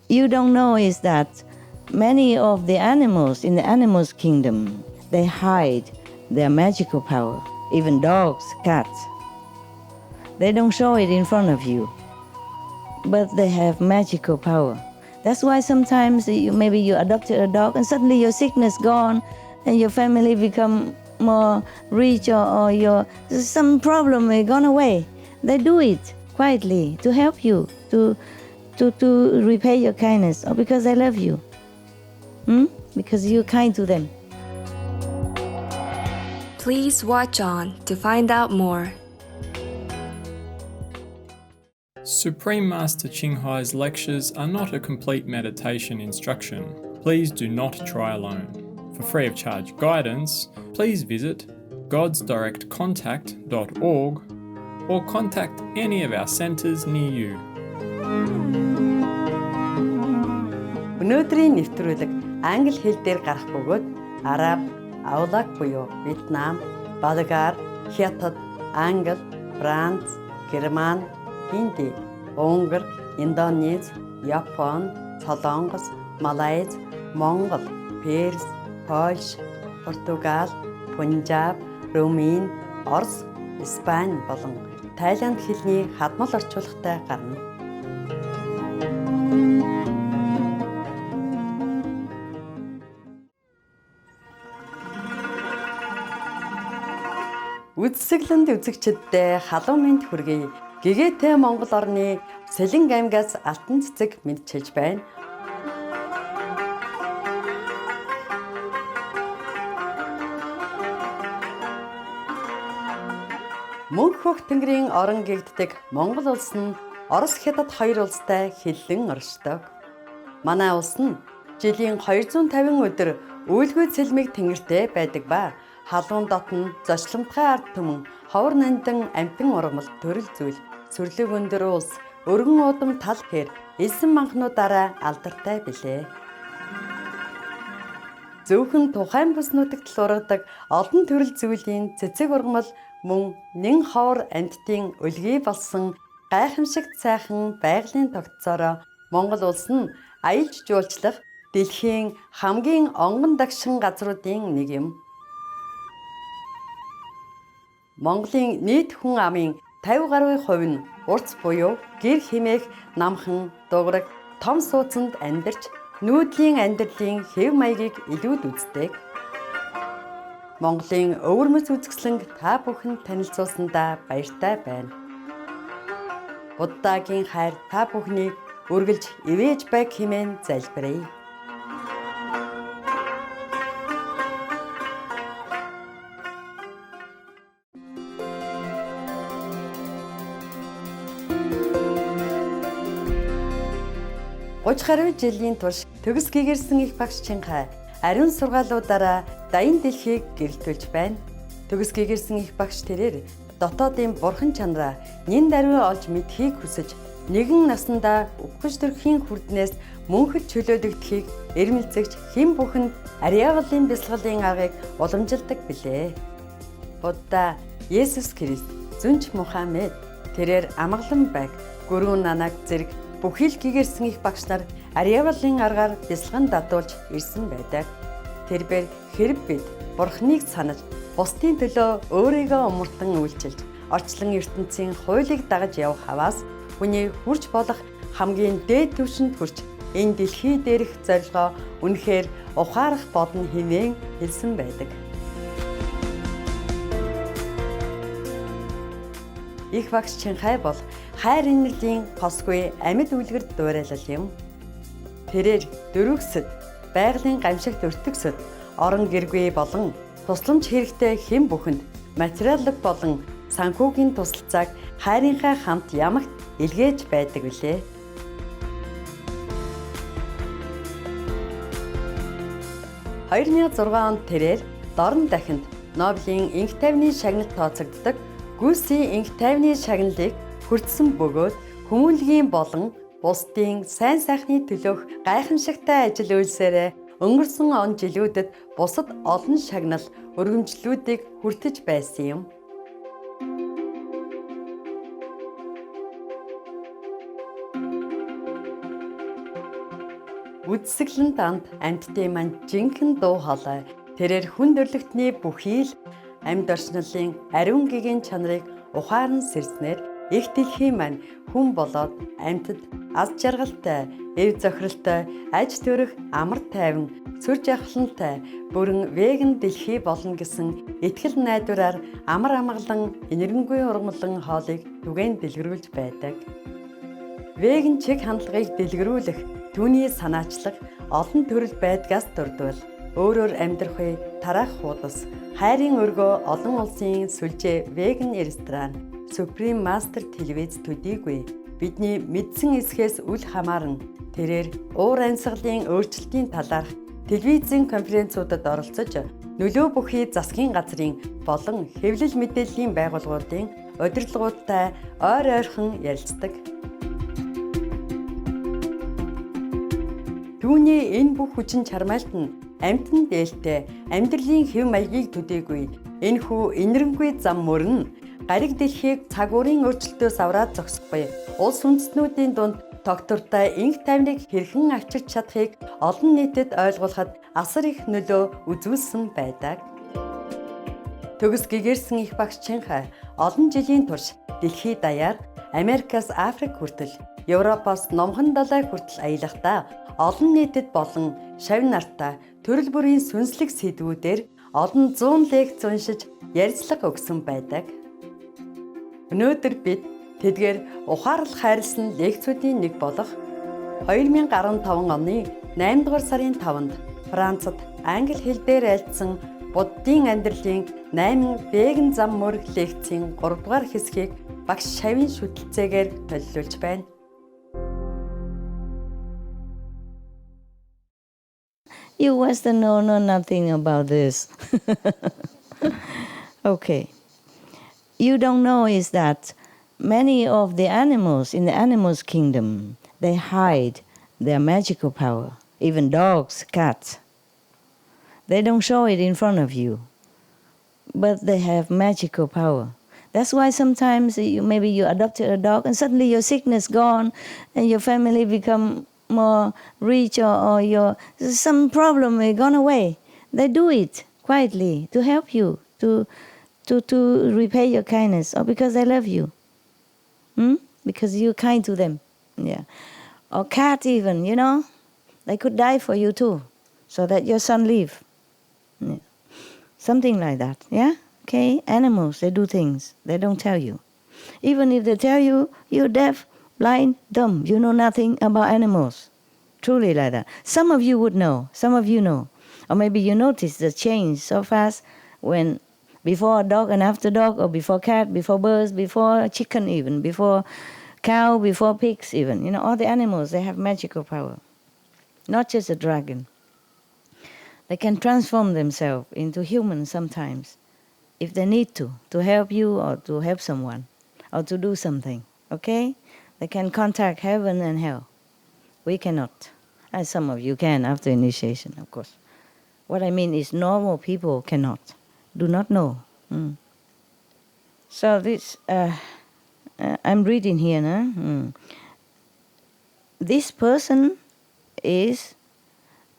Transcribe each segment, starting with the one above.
you don't know is that many of the animals in the animals kingdom, they hide their magical power. Even dogs, cats. They don't show it in front of you, but they have magical power. That's why sometimes maybe you adopted a dog and suddenly your sickness gone and your family become more rich, or some problem gone away. They do it quietly to help you, to repay your kindness, or because they love you. Because you're kind to them. Please watch on to find out more. Supreme Master Ching Hai's lectures are not a complete meditation instruction. Please do not try alone. For free of charge guidance, please visit godsdirectcontact.org or contact any of our centres near you. Өнөөдрийн нэвтрүүлэг англи хэл дээр гарах бөгөөд Араб, Авлаг буюу Вьетнам, Болгар, Хятад, Англи, Франц, Герман, Хинди, Унгар, Индонез, Япон, Солонгос, Малайз, Монгол, Перс, Польш, Португал, Пунжаб, Румын, Орос, Испани болон Тайланд хэлний хадмал орчуулгатай гарна. Үзэсгэлэнд үзэгчдэд халуун мэнд хүргэе. Гэгээтэй Монгол орны Сэлэнг аймгаас алтан цэцэг мэдчилж байна. Мөнх хөх тэнгэрийн орон гэгддэг Монгол улс нь Орос Хятад хоёр улстай хиллэн оршдог. Манай улс нь жилийн 250 өдөр үйлгүй цэлмэг тэнгэртэй байдаг ба халуун дотн зочломтгай ард түмэн ховор нандин амтан ургамал төрөл зүйл сүрлэг өндөр улс өргөн удам тал хээр элсэн манхнуудаараа алдартай билээ. Зөвхөн тухайн бүс нутагт л ургадаг олон төрөл зүйлийн цэцэг ургамал мөн нэн ховор амьтдын өлгий болсон гайхамшигт сайхан байгалийн тогтцоороо Монгол улс нь аялж жуулчлах дэлхийн хамгийн онгон дагшин газруудын нэг юм. Монголын нийт хүн амын 50% нь урц буюу гэр хэмээх намхан, дуграг, том сууцанд амьдарч нүүдлийн амьдралын хэв маягийг илүүд үздэг. Монголын өвөрмөц үзэсгэлэнг та бүхэнд танилцуулсандаа баяртай байна. Буддагийн хайр та бүхнийг үргэлж ивэж байг хэмээн залбирая. Гаруй жилийн турш төгс гэгэрсэн их багш Чing Hai ариун сургаалуудаараа даян дэлхийг гэрэлтүүлж байна. Төгс гэгэрсэн их багш тэрээр дотоодын бурхан чанараа нин даруй олж мэдхийг хүсэж нэгэн насандаа үхэж төрхийн хүрднээс мөнхөд чөлөөлөгдөхийг эрмэлзэгч хэн бүхэнд ариагалын бясалгалын аргыг уламжилдаг билээ. Будда, Есүс Христ, Зүнч Мухаммед тэрээр амгалан байг, Гүрүү Нанак зэрэг бүхий л гэгэрсэн их багш нар ариагалын аргаар бясалган дадуулж ирсэн байдаг. Тэрбээр хэрэг бид бурхныг санаж бусдын төлөө өөрийгөө умартан үйлчилж орчлон ертөнцийн хуулийг дагаж явах хаваас хүний хүрч болох хамгийн дээд түвшинд хүрч энэ дэлхий дээрх зорилгоо үнэхээр ухаарах бодно хэмээн хэлсэн байдаг. Их багш Чing Hai бол хайр инэрлийн хосгүй амьд үлгэр дуурайлал юм. Тэрээр дөрвөсөд, байгалийн гамшигт өртөгсөд, орон гэргүй болон тусламж хэрэгтэй хэн бүхэнд материаллык болон санхүүгийн тусалцааг хайрынхаа хамт ямагт илгээж байдаг билээ. (2006) онд тэрээр дорн дахинд Нобелийн энх тайвны шагналд тооцогддог Гүсийн энх тайвны шагналыг хүртсэн бөгөөд хүмүүнлэгийн болон бусдын сайн сайхны төлөөх гайхамшигтай ажил үйлсээрээ өнгөрсөн он жилүүдэд бусад олон шагнал өргөмжлүүдийг хүртэж байсан юм. Үдсгэлэн данд амьтдын маань жинхэнэ дуу хоолой. Тэрээр хүн төрлөختний бүхий л амьд орчнолын ариун гэгийн чанарыг ухаан сэрснээр их дэлхийн маань хүн болоод амьтад аз жаргалтай, эв зохиролтой, аж төрөх, амар тайван, сүр жавхлантай, бүрэн веган дэлхий болно гэсэн итгэл найдвараар амар амгалан, энэрэнгүй ургамлан хоолыг түгээн дэлгэрүүлж байдаг. Веган чиг хандлагыг дэлгэрүүлэх түүний санаачлаг олон төрөл байдгаас дурдвал өөрөөр амьдрахыг тараах хуудас, хайрын өргөө олон улсын сүлжээ веган ресторан, Supreme Master телевиз төдийгүй бидний мэдсэн эсхээс үл хамааран тэрээр уур амьсгалын өөрчлөлтийн талаарх телевизийн конференцуудад оролцож нөлөө бүхий засгийн газрын болон хэвлэл мэдээллийн байгууллагуудын удирдлагуудтай ойр ойрхон ярилцдаг. Түүний энэ бүх хүчин чармайлт нь амьтан дээлтэй амьдралын хэв маягийг төдийгүй энэхүү инэрэнгүй зам мөрн гариг дэлхийг цаг уурын өөрчлөлтөөс авраад зогсохгүй улс үндэстнүүдийн дунд тогтвортой инх тайвныг хэрхэн авчирч чадахыг олон нийтэд ойлгуулахад асар их нөлөө үзүүлсэн байдаг. Төгс гэгэрсэн их багш Чинхай олон жилийн турш дэлхий даяар Америкаас Африк хүртэл, Европоос Номхон далай хүртэл аялахдаа олон нийтэд болон шавь нартаа төрөл бүрийн сүнслэг сэдвүүдээр олон зуун лекц уншиж ярилцлага өгсөн байдаг. Өнөөдөр бид тэдгээр ухаарлах хайрлсан лекцүүдийн нэг болох 2015 оны 8 дугаар сарын 5-нд Францад англи хэл дээр айлдсан Буддийн амьдралын 8 веган зам мөр лекцийн 3 дугаар хэсгийг багш Шавийн шүтэлцээгээр төлөвлөж байна. You Westerners know nothing about this. Okay. You don't know is that many of the animals in the animals kingdom, they hide their magical power. Even dogs, cats. They don't show it in front of you, but they have magical power. That's why sometimes maybe you adopted a dog and suddenly your sickness gone and your family become more rich or some problem gone away. They do it quietly to help you, to repay your kindness, or because they love you. Because you're kind to them. Yeah. Or cat even, they could die for you too, so that your son live. Yeah. Something like that, yeah? Okay, animals, they do things. They don't tell you. Even if they tell you, you're deaf, blind, dumb. You know nothing about animals. Truly like that. Some of you would know. Some of you know. Or maybe you notice the change so fast when before a dog and after dog, or before cat, before birds, before chicken even, before cow, before pigs even. All the animals, they have magical power. Not just a dragon. They can transform themselves into humans sometimes, if they need to help you or to help someone, or to do something, okay? They can contact heaven and hell. We cannot. As some of you can after initiation, of course. What I mean is normal people cannot, do not know. So this, I'm reading here now. This person is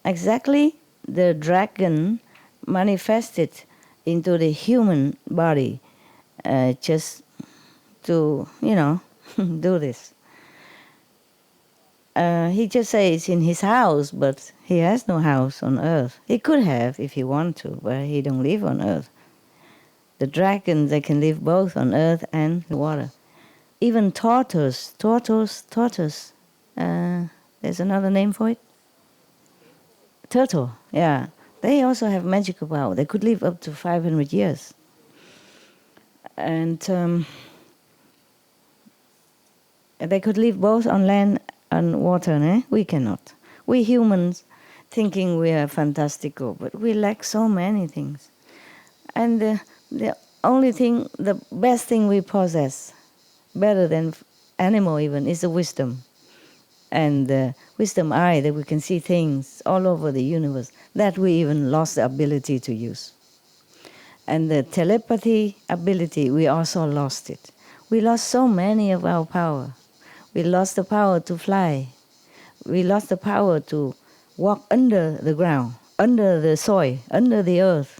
exactly the dragon manifested into the human body just to, do this. He just says in his house, but he has no house on earth. He could have if he wanted to, but he don't live on earth. The dragons, they can live both on earth and the water. Even tortoise. There's another name for it. Turtle, yeah. They also have magical power. They could live up to 500 years. And they could live both on land and water, We cannot. We humans, thinking we are fantastical, but we lack so many things. And the only thing, the best thing we possess, better than animal even, is the wisdom. And the wisdom eye, that we can see things all over the universe, that we even lost the ability to use. And the telepathy ability, we also lost it. We lost so many of our power. We lost the power to fly. We lost the power to walk under the ground, under the soil, under the earth,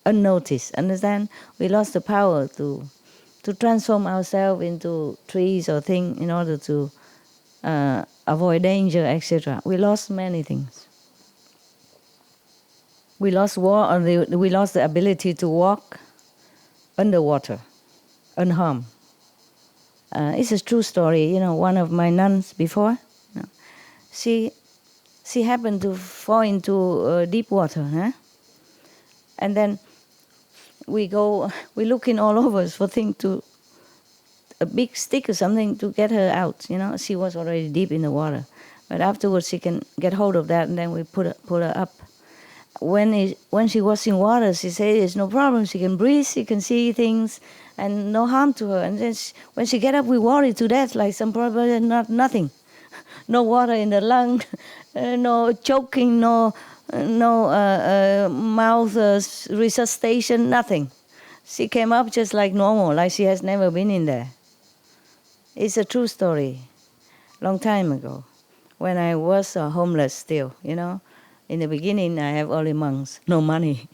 unnoticed. Understand? We lost the power to transform ourselves into trees or things in order to avoid danger, etc. We lost many things. We lost we lost the ability to walk underwater, unharmed. It's a true story. One of my nuns before, she happened to fall into deep water, huh? And then we looking all over for a big stick or something to get her out. She was already deep in the water, but afterwards she can get hold of that, and then we pull her up. When she was in water, she said there's no problem. She can breathe, she can see things, and no harm to her. And then when she get up, we worry to death, like some problem, nothing. No water in the lung, no choking, no mouth resuscitation, nothing. She came up just like normal, like she has never been in there. It's a true story. Long time ago, when I was homeless still, In the beginning, I have only monks, no money.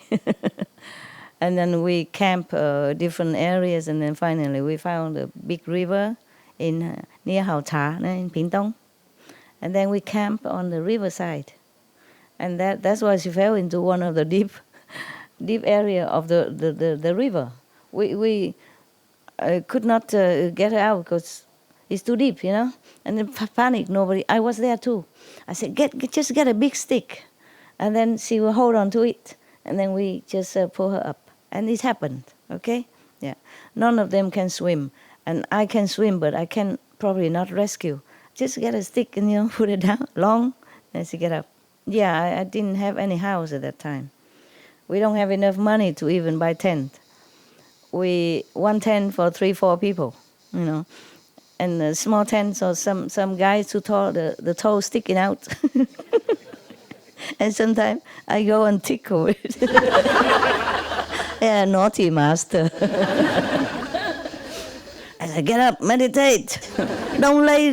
And then we camp different areas, and then finally we found a big river near Hào Trà in Pingtung. And then we camp on the riverside. And that's why she fell into one of the deep area of the river. We could not get her out because it's too deep, And then panic, I was there too. I said, just get a big stick. And then she will hold on to it. And then we just pull her up. And it happened, okay? Yeah. None of them can swim. And I can swim, but I can probably not rescue. Just get a stick and, put it down long, and she get up. Yeah, I didn't have any house at that time. We don't have enough money to even buy tent. One tent for 3-4 people, And a small tent, so some guys who tore the toe sticking out. And sometimes I go and tickle it. Yeah, naughty master. I said, get up, meditate. Don't lay,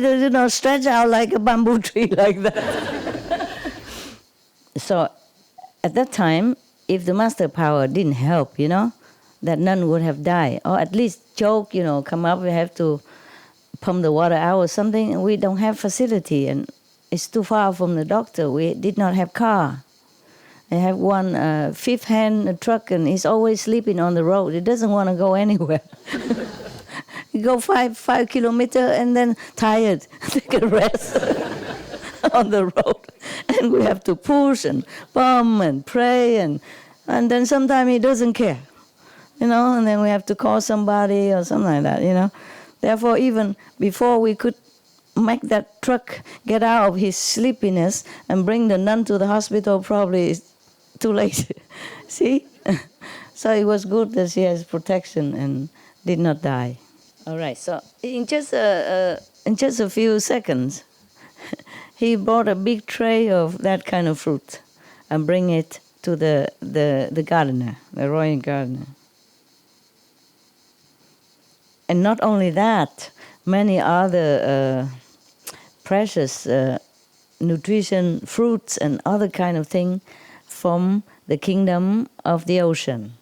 stretch out like a bamboo tree like that. So at that time, if the master power didn't help, that nun would have died. Or at least choke, come up, we have to pump the water out or something, and we don't have facility, and it's too far from the doctor. We did not have car. I have one fifth-hand truck, and he's always sleeping on the road. He doesn't want to go anywhere. He go 5 kilometers and then tired, take a rest on the road. And we have to push and pump and pray, and then sometimes he doesn't care, and then we have to call somebody or something like that, Therefore, even before we could make that truck get out of his sleepiness and bring the nun to the hospital, probably it's too late. See? So it was good that she has protection and did not die. All right, so in just a few seconds, he brought a big tray of that kind of fruit and bring it to the gardener, the royal gardener. And not only that, many other precious nutrition, fruits and other kind of thing from the kingdom of the ocean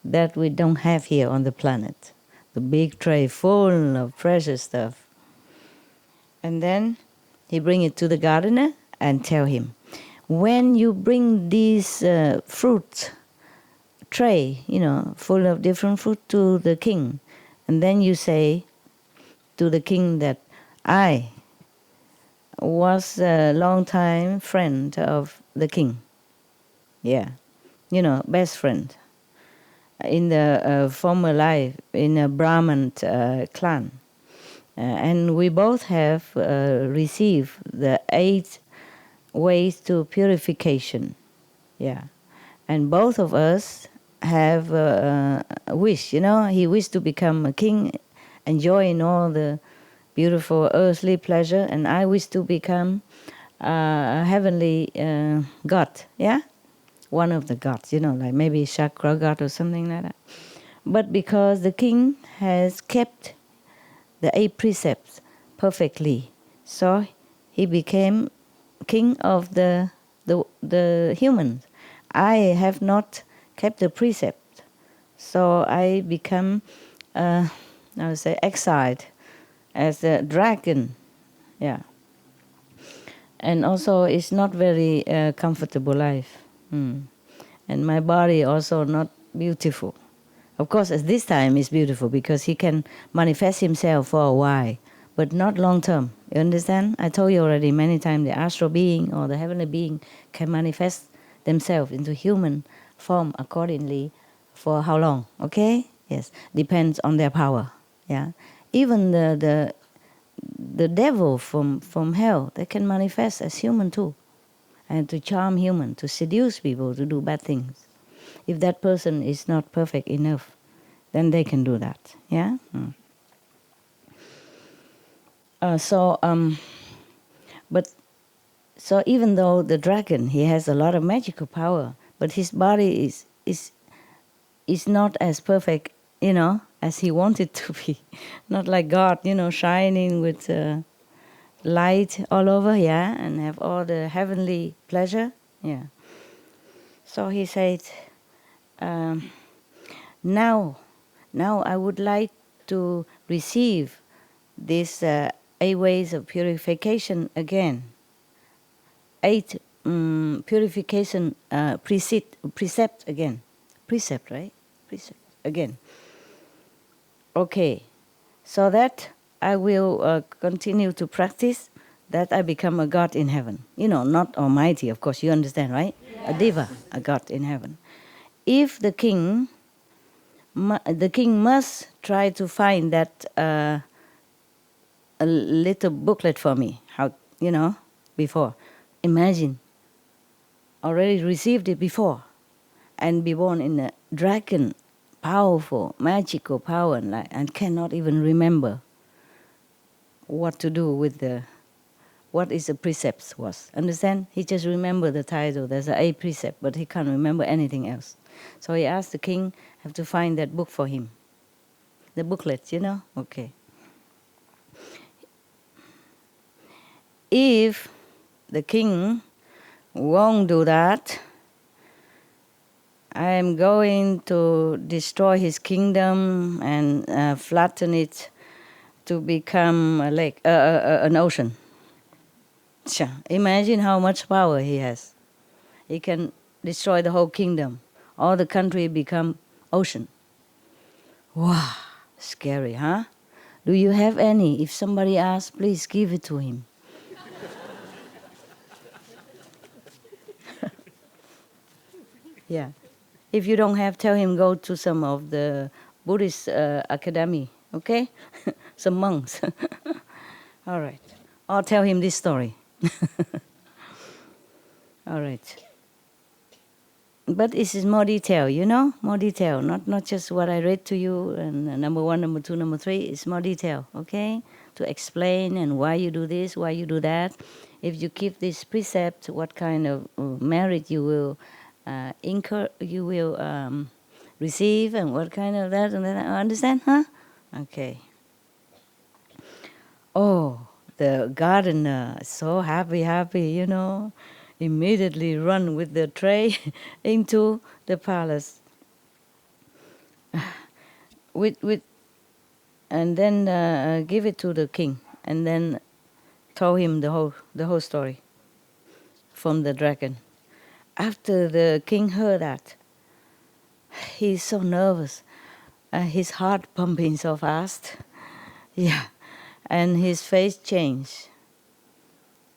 that we don't have here on the planet. The big tray full of precious stuff. And then he bring it to the gardener and tell him, when you bring this fruit tray, full of different fruit to the king, and then you say to the king that I was a long-time friend of the king. Yeah, best friend. In the former life, in a Brahmin clan. And we both have received the 8 ways to purification. Yeah. And both of us have a wish, he wished to become a king, enjoying all the beautiful earthly pleasure, and I wish to become a heavenly god, yeah? One of the gods, like maybe chakra god or something like that. But because the king has kept the 8 precepts perfectly, so he became king of the the humans. I have not kept the precept, so I become, I would say, exiled as a dragon. Yeah. And also, it's not very comfortable life. And my body also not beautiful. Of course, at this time it's beautiful because he can manifest himself for a while, but not long term. You understand? I told you already many times the astral being or the heavenly being can manifest themselves into human form accordingly for how long? Okay? Yes, depends on their power. Yeah, even the devil from hell, they can manifest as human too, and to charm human, to seduce people to do bad things. If that person is not perfect enough, then they can do that. Yeah. But so even though the dragon, he has a lot of magical power, but his body is not as perfect, as he wanted to be. Not like God, shining with light all over, yeah, and have all the heavenly pleasure, yeah. So he said, now I would like to receive these 8 ways of purification again. 8 purification precept again. Precept, right? Precept again. Okay, so that I will continue to practice, that I become a god in heaven. Not almighty, of course, you understand, right? Yes. A diva, a god in heaven. If the king must try to find that a little booklet for me, how, before. Imagine, already received it before, and be born in a dragon, powerful, magical power, and cannot even remember what to do with what is the precepts was. Understand? He just remember the title. There's a precept, but he can't remember anything else. So he asked the king, have to find that book for him. The booklet, Okay. If the king won't do that, I am going to destroy his kingdom and flatten it to become a lake, an ocean. Imagine how much power he has. He can destroy the whole kingdom. All the country become ocean. Wow, scary, huh? Do you have any? If somebody asks, please give it to him. Yeah. If you don't have, tell him go to some of the Buddhist academy, okay? Some monks. All right. I'll tell him this story. All right. But this is more detail, more detail, not just what I read to you, and number 1, number 2, number 3, it's more detail, okay? To explain and why you do this, why you do that. If you keep this precept, what kind of merit you will receive, and what kind of that and that. Understand, huh? Okay. Oh, the gardener, so happy, immediately run with the tray into the palace. And then give it to the king, and then told him the whole story from the dragon. After the king heard that, he's so nervous, his heart pumping so fast, yeah, and his face changed,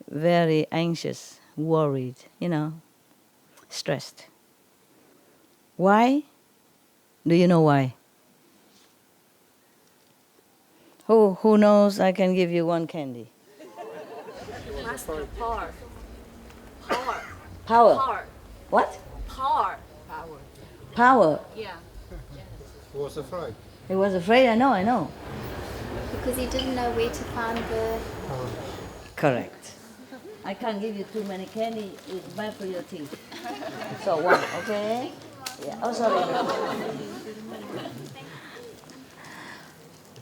very anxious, worried, stressed. Why? Do you know why? Who knows? I can give you one candy. Master, power. Power. What? Power. Power. Yeah. He was afraid. He was afraid, I know. Because he didn't know where to find the... Correct. I can't give you too many candy, it's bad for your teeth. So 1, okay? Yeah. Oh, sorry.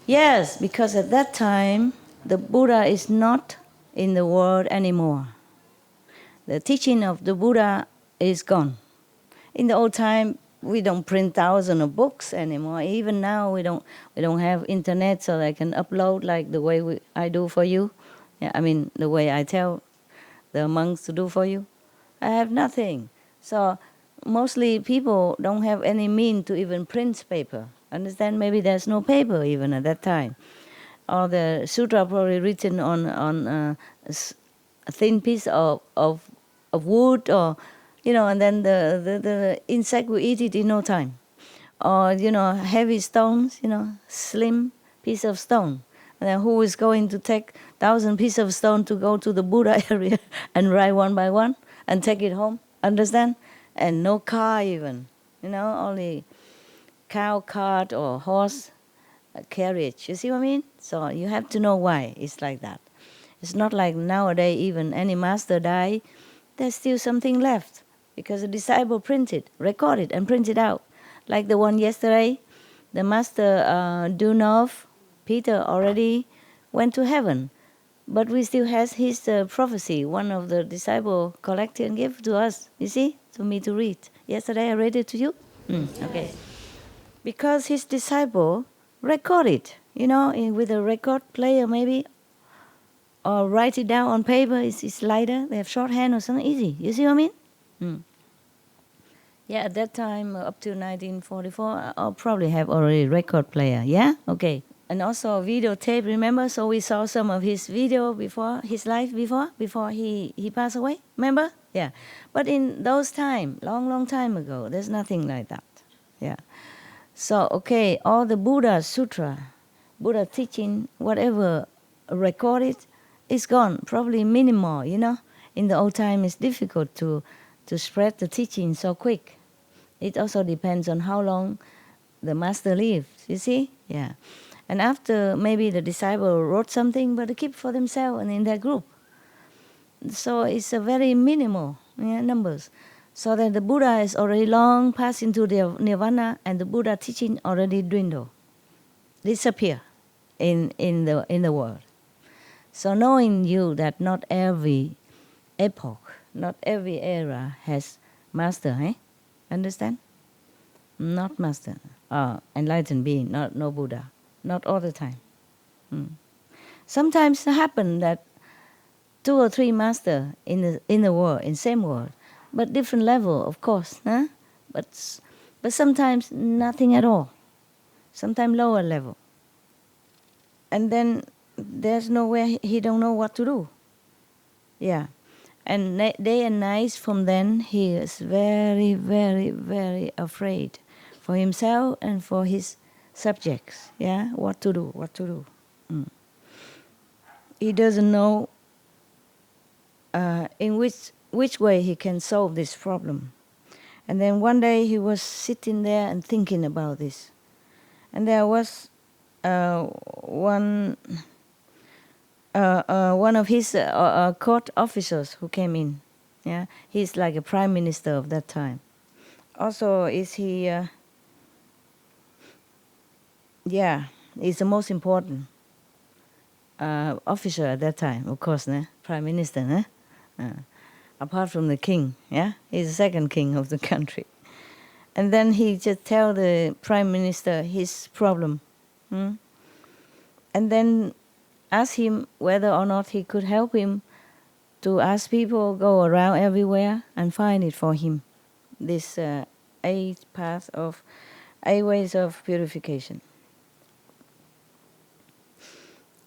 Yes, because at that time, the Buddha is not in the world anymore. The teaching of the Buddha is gone. In the old time, we don't print thousands of books anymore. Even now, we don't have internet, so I can upload like the way I do for you. Yeah, I mean the way I tell the monks to do for you. I have nothing. So mostly people don't have any means to even print paper. Understand? Maybe there's no paper even at that time. Or the sutra probably written on a thin piece of wood, or and then the insect will eat it in no time. Or heavy stones, slim piece of stone. And then who is going to take 1,000 pieces of stone to go to the Buddha area and write one by one and take it home? Understand? And no car even, only cow cart or horse carriage. You see what I mean? So you have to know why it's like that. It's not like nowadays even any master die, there's still something left because the disciple printed, recorded and printed out. Like the one yesterday, the master Dunov, Peter already went to heaven, but we still has his prophecy. One of the disciple collected and gave to us. You see, to me to read. Yesterday I read it to you. Okay, because his disciple recorded, with a record player maybe, or write it down on paper. It's lighter. They have shorthand or something easy. You see what I mean? Yeah, at that time, up to 1944, I'll probably have already record player. Yeah, okay. And also videotape, remember? So we saw some of his video before, his life before he passed away, remember? Yeah. But in those time, long time ago, there's nothing like that. Yeah. So, okay, all the Buddha Sutra, Buddha teaching, whatever recorded, is gone, probably minimal, In the old time, it's difficult to spread the teaching so quick. It also depends on how long the master lived, you see? Yeah. And after, maybe the disciple wrote something, but they keep for themselves and in their group. So it's a very minimal numbers. So that the Buddha is already long passed into the nirvana, and the Buddha teaching already dwindle, disappear in the world. So knowing you that not every epoch, not every era has master, Understand? Not master, enlightened being, no Buddha. Not all the time. Sometimes it happens that 2 or 3 masters in the world, in same world, but different level, of course. But sometimes nothing at all. Sometimes lower level. And then there's nowhere, he don't know what to do. Yeah. And day and night from then, he is very, very, very afraid for himself and for his subjects. Yeah, what to do. He doesn't know in which way he can solve this problem. And then one day he was sitting there and thinking about this. And there was one of his court officers who came in. Yeah, he's like a prime minister of that time. Also, is he? He's the most important officer at that time, of course, prime minister. Apart from the king, he's the second king of the country. And then he just tell the prime minister his problem, and then ask him whether or not he could help him to ask people go around everywhere and find it for him, this 8 ways of purification.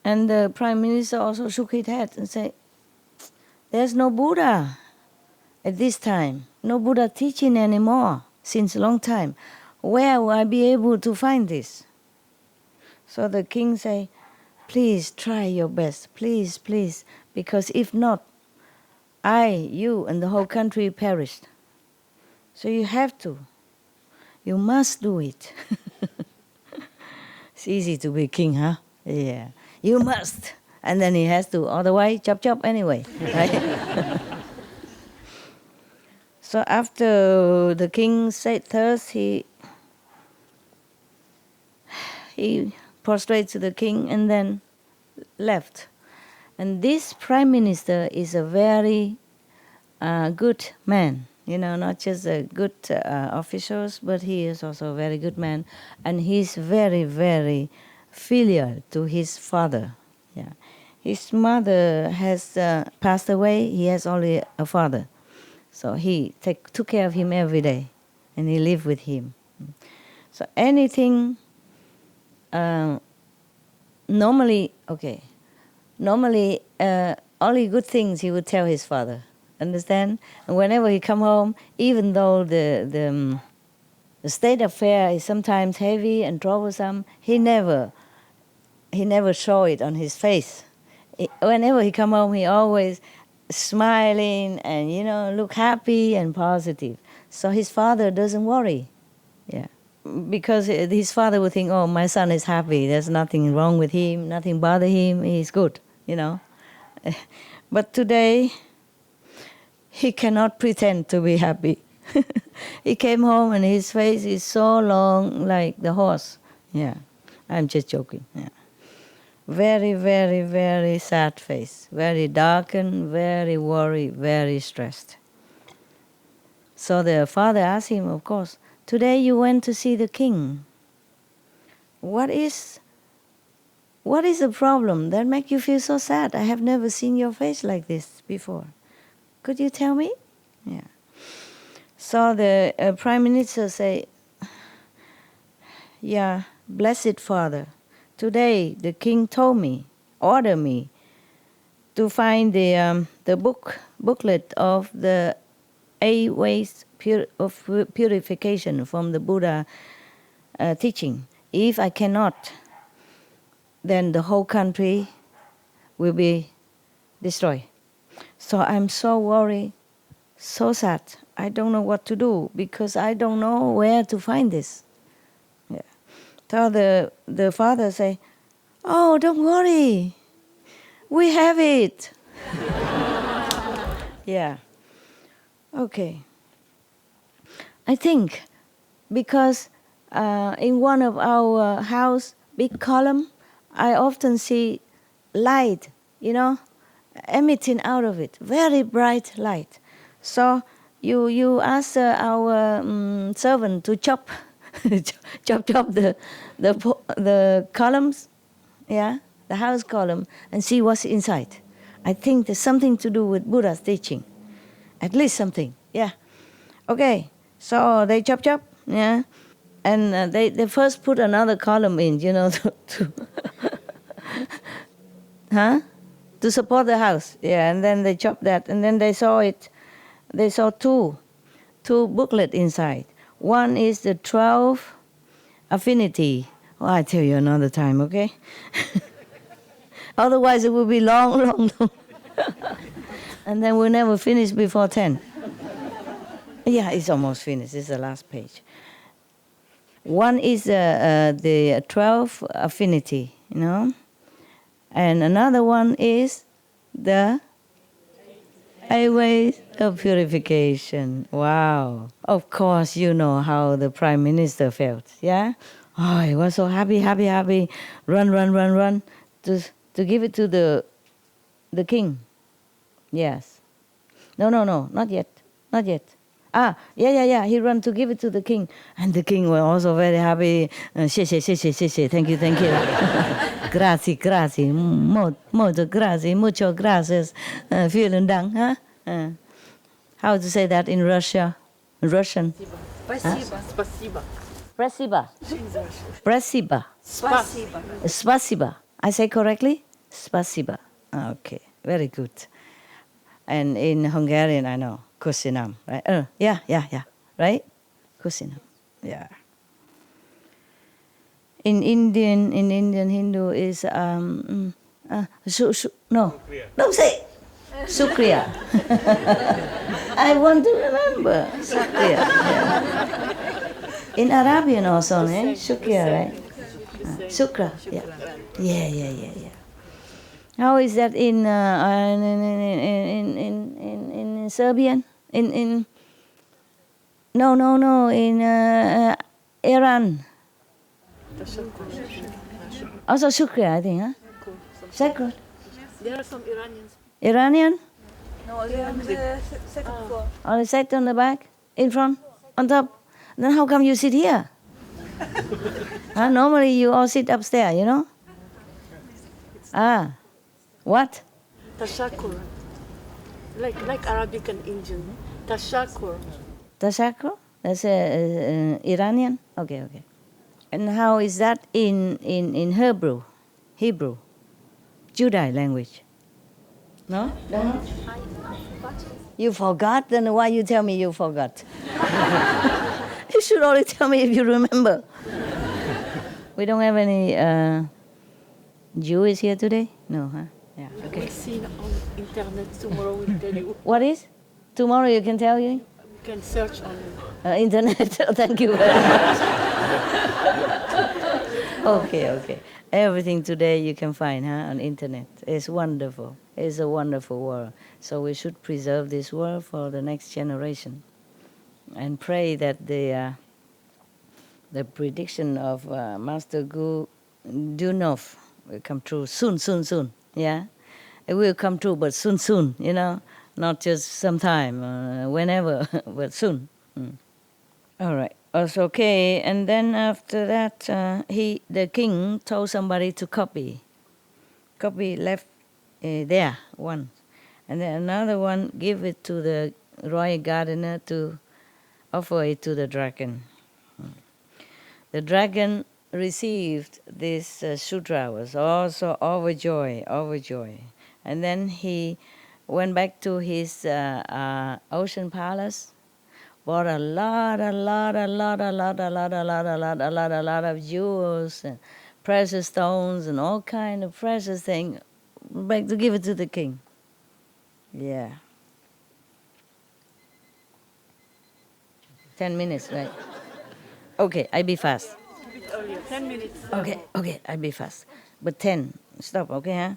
And the prime minister also shook his head and said, there's no Buddha at this time, no Buddha teaching anymore since a long time. Where will I be able to find this? So the king say, please try your best, please, because if not, you, and the whole country perished. So you have to. You must do it. It's easy to be king, huh? Yeah. You must. And then he has to, otherwise, chop anyway. Right? So after the king said thus, he prostrated to the king and then left. And this prime minister is a very good man. Not just a good officials, but he is also a very good man, and he's very, very filial to his father. Yeah, his mother has passed away. He has only a father, so he took care of him every day, and he lived with him. So anything, normally, only good things he would tell his father. Understand? And whenever he come home, even though the state affair is sometimes heavy and troublesome, he never show it on his face. Whenever he come home, he always smiling and look happy and positive. So his father doesn't worry. Yeah, because his father would think, oh, my son is happy. There's nothing wrong with him. Nothing bother him. He's good. But today, he cannot pretend to be happy. He came home and his face is so long like the horse. Yeah, I'm just joking. Yeah. Very, very, very sad face. Very darkened, very worried, very stressed. So the father asked him, of course, today you went to see the king. What is the problem that makes you feel so sad? I have never seen your face like this before. Could you tell me? Yeah. So the prime minister say, yeah, blessed father, today the king ordered me to find the booklet of the 8 ways of purification from the Buddha teaching. If I cannot, then the whole country will be destroyed. So I'm so worried, so sad. I don't know what to do because I don't know where to find this. Yeah. So the father say, oh, don't worry, we have it. Yeah. Okay. I think because in one of our house, big column, I often see light, emitting out of it, very bright light. So you ask our servant to chop the columns, yeah, the house column, and see what's inside. I think there's something to do with Buddha's teaching, at least something. Yeah. Okay. So they chop, yeah, and they first put another column in, to support the house. Yeah, and then they chopped that, and then they saw it. They saw two booklets inside. One is the 12 affinity. Oh, I'll tell you another time, okay? Otherwise, it will be long. And then we'll never finish before 10. Yeah, it's almost finished. It's the last page. One is the 12 affinity, and another one is the 8 ways of purification. Wow. Of course, you know how the prime minister felt, yeah? Oh, he was so happy. Run to give it to the king. Yes. No, not yet. Yeah. He ran to give it to the king. And the king was also very happy. 谢谢. Thank you. Grazie. Molto grazie. Mucho gracias. Vielen Dank. Huh? How to say that in Russian? Spasiba. I say correctly? Spasiba. Okay, very good. And in Hungarian, I know. Köszönöm, right? Yeah. Right? Köszönöm. Yeah. In Indian Hindu is no, say Shukriya. I want to remember Shukriya. Yeah. In Arabian also, Shukriya, right? Shukra. Yeah. How is that in Serbian? In Iran. Also Shukriya, I think, huh? Sacred. There are some Iranians. Iranian? No, the second floor. On the side, on the back, in front, on top. Then how come you sit here? Normally you all sit upstairs, you know? What? Tashakur. Like Arabic and Indian. Tashakur. Tashakro? That's Iranian? Okay. And how is that in Hebrew? Judai language? No? You forgot? Then why you tell me you forgot? You should only tell me if you remember. We don't have any Jews here today? No, huh? Yeah, okay. We'll see on internet tomorrow. We'll tell you. What is? Tomorrow you can tell you? You can search on Internet. Thank you very much. Okay. Everything today you can find on internet. It's wonderful. It's a wonderful world. So we should preserve this world for the next generation, and pray that the prediction of Master Gu Dunov will come true soon. Yeah, it will come true, but soon. You know, not just sometime, whenever, but soon. All right. Also, okay, and then after that, the king told somebody to copy left there one, and then another one give it to the royal gardener to offer it to the dragon. The dragon received this sutra, was also overjoyed, and then he went back to his ocean palace. Bought a lot of jewels and precious stones and all kind of precious things back to give it to the king. Yeah. 10 minutes, right? Okay, I be fast. a bit earlier. 10 minutes. Okay, I be fast. But 10, stop, okay, huh?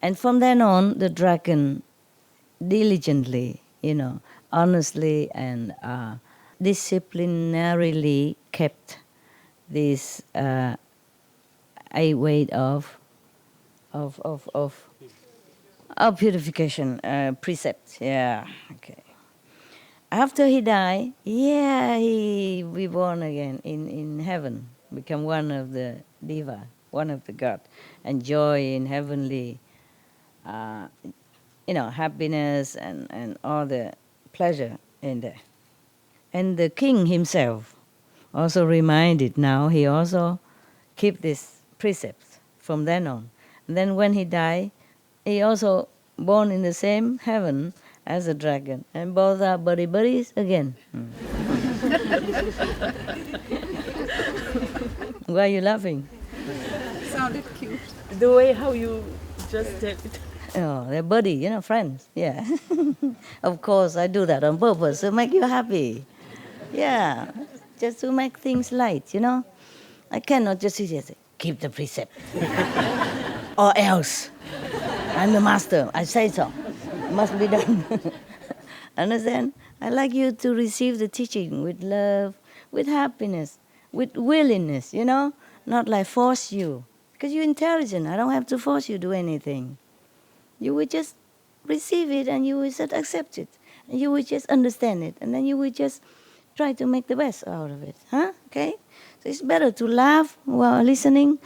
And from then on, the dragon diligently, honestly and disciplinarily kept this 8 way of purification precepts. Yeah, okay. After he died, he reborn again in heaven, become one of the deva, one of the god, enjoy in heavenly, happiness and all the pleasure in there. And the king himself also reminded now, he also keep these precepts from then on. And then when he died, he also born in the same heaven as a dragon. And both are buddies again. Why are you laughing? Sounded cute. The way how you just said it. Oh, they're buddy, friends. Yeah. Of course, I do that on purpose to make you happy. Yeah, just to make things light, I cannot just sit here and say, keep the precept. Or else. I'm the master. I say so. It must be done. Understand? I like you to receive the teaching with love, with happiness, with willingness, not like force you. Because you're intelligent. I don't have to force you to do anything. You will just receive it and you will just accept it. And you will just understand it. And then you will just try to make the best out of it. Huh? Okay? So it's better to laugh while listening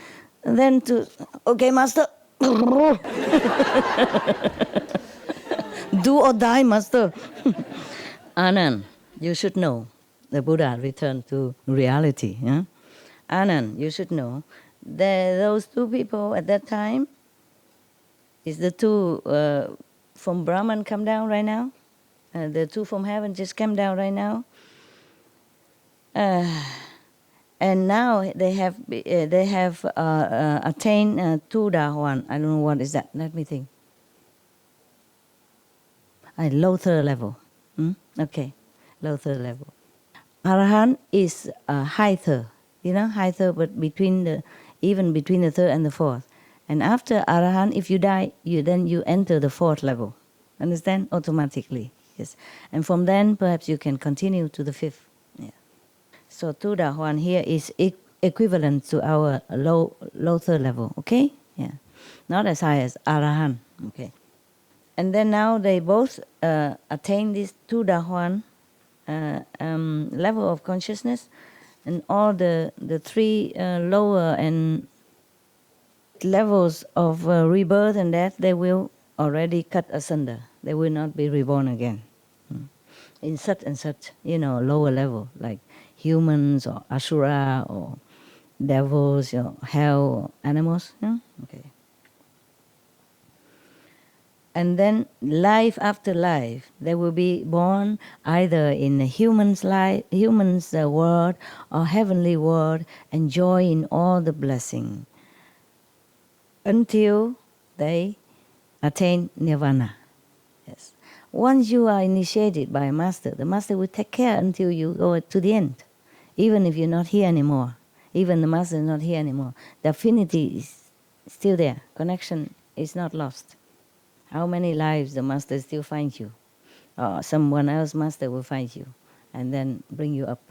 than to, okay, master. Do or die, master. Anand, you should know. The Buddha returned to reality. Yeah? Anand, you should know that those two people at that time, is the two from Brahman come down right now? The two from heaven just came down right now. And now they have attained Tudahuan. I don't know what is that. Let me think. Low third level. Okay, low third level. Arahant is high third. High third, but between the third and the fourth. And after Arahant, if you die, you enter the fourth level. Understand? Automatically. Yes. And from then, perhaps you can continue to the fifth. Yeah. So Tudahuan here is equivalent to our low third level. Okay? Yeah. Not as high as Arahant. Okay. And then now they both attain this Tu Da Huan level of consciousness, and all the three lower and levels of rebirth and death, they will already cut asunder. They will not be reborn again. In such and such, lower level, like humans or asura or devils, hell, or animals. Okay. And then life after life, they will be born either in a human's world or heavenly world, enjoying all the blessing until they attain nirvana. Yes. Once you are initiated by a master, the master will take care until you go to the end, even if you're not here anymore. Even the master is not here anymore. The affinity is still there. Connection is not lost. How many lives the master still finds you, or someone else master will find you, and then bring you up,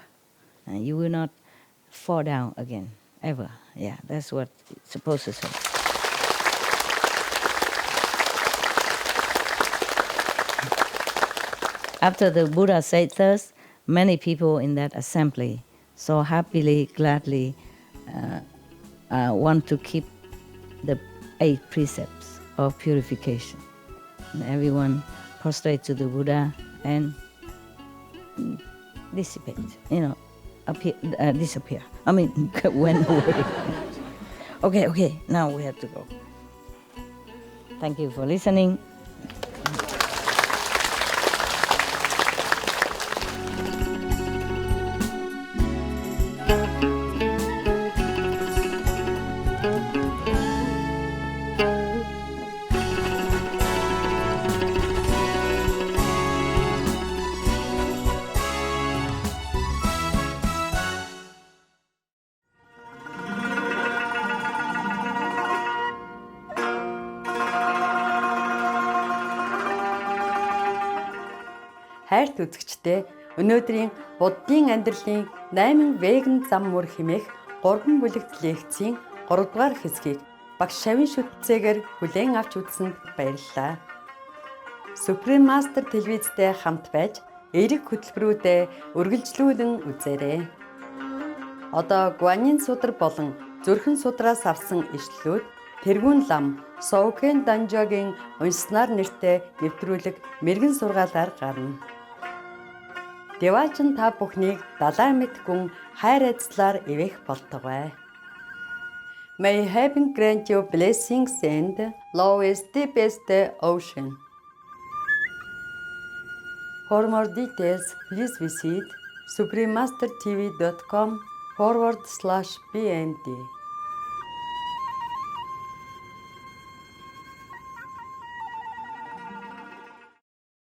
and you will not fall down again ever. Yeah, that's what it's supposed to say. After the Buddha said thus, many people in that assembly so happily, gladly want to keep the 8 precepts of purification. And everyone prostrate to the Buddha and dissipate, disappear. Went away. Okay, now we have to go. Thank you for listening. Хайрт үзэгчдээ өнөөдрийн Буддын амьдралын 8 веган зам мөр хэмээх 3 бүлэгт лекцийн 3 дугаар хэсгийг багш Шавин шүтцээгээр хүлээн авч үзсэнд баярлалаа. Supreme Master телевизтэй хамт байж эерэг хөтөлбөрүүдэд үргэлжлүүлэн үзээрэй. Одоо Гуанин судар болон зүрхэн судраас авсан ишлэлүүд тэргүүн лам Соукен Данжогийн уншсанаар нэртэй нэвтрүүлэг мэрэгэн сургаалаар гарна. Девачин та бүхнийг далай мэт гүн хайр эзлэр ивэх болтугай. May heaven grant you blessings and love is deepest ocean. For more details, please visit suprememastertv.com/bnd.